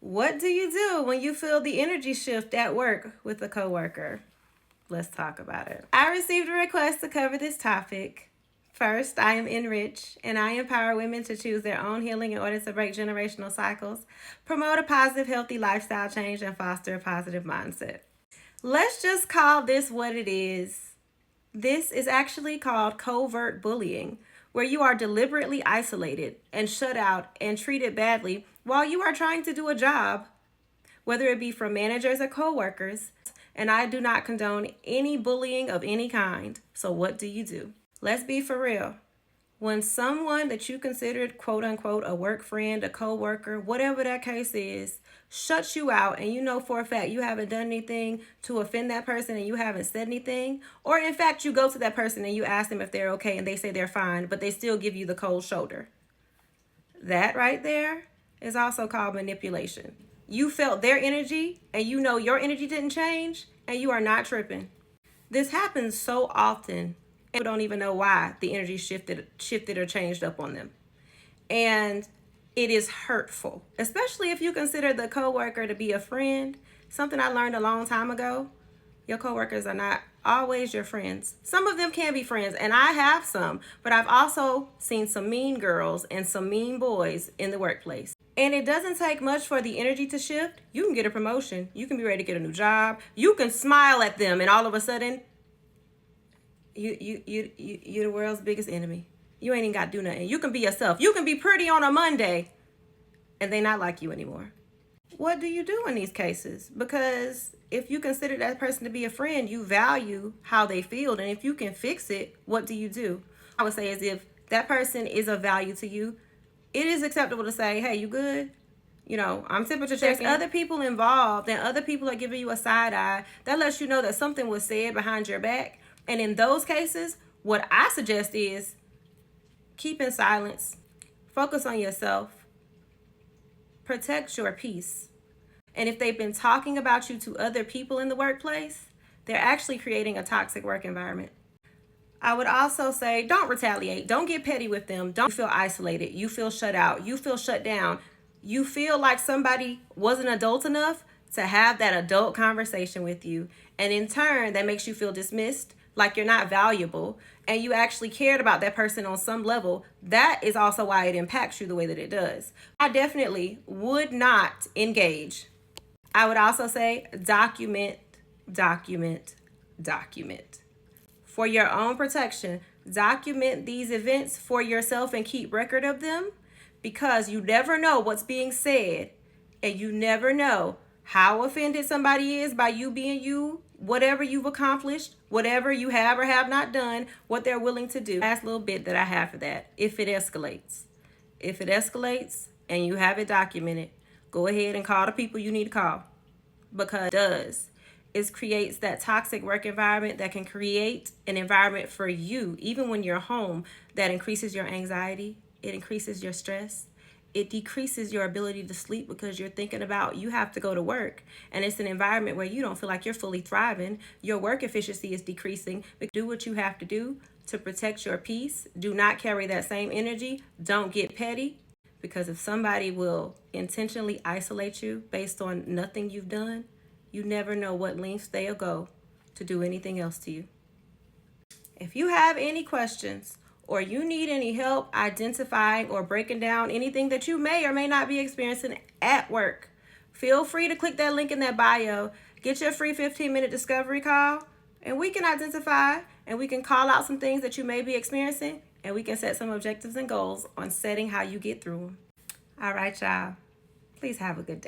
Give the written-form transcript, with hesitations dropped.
What do you do when you feel the energy shift at work with a coworker? Let's talk about it. I received a request to cover this topic. First, I am Enrich, and I empower women to choose their own healing in order to break generational cycles, promote a positive, healthy lifestyle change, and foster a positive mindset. Let's just call this what it is. This is actually called covert bullying, where you are deliberately isolated and shut out and treated badly while you are trying to do a job, whether it be from managers or coworkers. And I do not condone any bullying of any kind. So, what do you do? Let's be for real. When someone that you considered quote unquote a work friend, a coworker, whatever that case is, shuts you out and you know for a fact you haven't done anything to offend that person and you haven't said anything, or in fact you go to that person and you ask them if they're okay and they say they're fine, but they still give you the cold shoulder. That right there is also called manipulation. You felt their energy and you know your energy didn't change and you are not tripping. This happens so often and people don't even know why the energy shifted or changed up on them. And it is hurtful, especially if you consider the coworker to be a friend. Something I learned a long time ago. Your coworkers are not always your friends. Some of them can be friends, and I have some, but I've also seen some mean girls and some mean boys in the workplace. And it doesn't take much for the energy to shift. You can get a promotion. You can be ready to get a new job. You can smile at them, and all of a sudden, you're the world's biggest enemy. You ain't even got to do nothing. You can be yourself. You can be pretty on a Monday, and they not like you anymore. What do you do in these cases? Because if you consider that person to be a friend, you value how they feel. And if you can fix it, what do you do? I would say is if that person is of value to you, it is acceptable to say, hey, you good? You know, I'm temperature checking. There's other people involved and other people are giving you a side eye. That lets you know that something was said behind your back. And in those cases, what I suggest is keep in silence, focus on yourself, protect your peace. And if they've been talking about you to other people in the workplace, they're actually creating a toxic work environment. I would also say don't retaliate. Don't get petty with them. Don't feel isolated. You feel shut out. You feel shut down. You feel like somebody wasn't adult enough to have that adult conversation with you. And in turn, that makes you feel dismissed, like you're not valuable, and you actually cared about that person on some level. That is also why it impacts you the way that it does. I definitely would not engage. I would also say document, document, document. For your own protection, document these events for yourself and keep record of them, because you never know what's being said and you never know how offended somebody is by you being you, whatever you've accomplished, whatever you have or have not done, what they're willing to do. Last little bit that I have for that, if it escalates. If it escalates and you have it documented, go ahead and call the people you need to call, because it does. It creates that toxic work environment that can create an environment for you, even when you're home, that increases your anxiety, it increases your stress, it decreases your ability to sleep because you're thinking about you have to go to work, and it's an environment where you don't feel like you're fully thriving. Your work efficiency is decreasing. But do what you have to do to protect your peace. Do not carry that same energy. Don't get petty, because if somebody will intentionally isolate you based on nothing you've done, you never know what lengths they'll go to do anything else to you. If you have any questions or you need any help identifying or breaking down anything that you may or may not be experiencing at work, feel free to click that link in that bio. Get your free 15-minute discovery call, and we can identify and we can call out some things that you may be experiencing, and we can set some objectives and goals on setting how you get through them. All right, y'all. Please have a good day.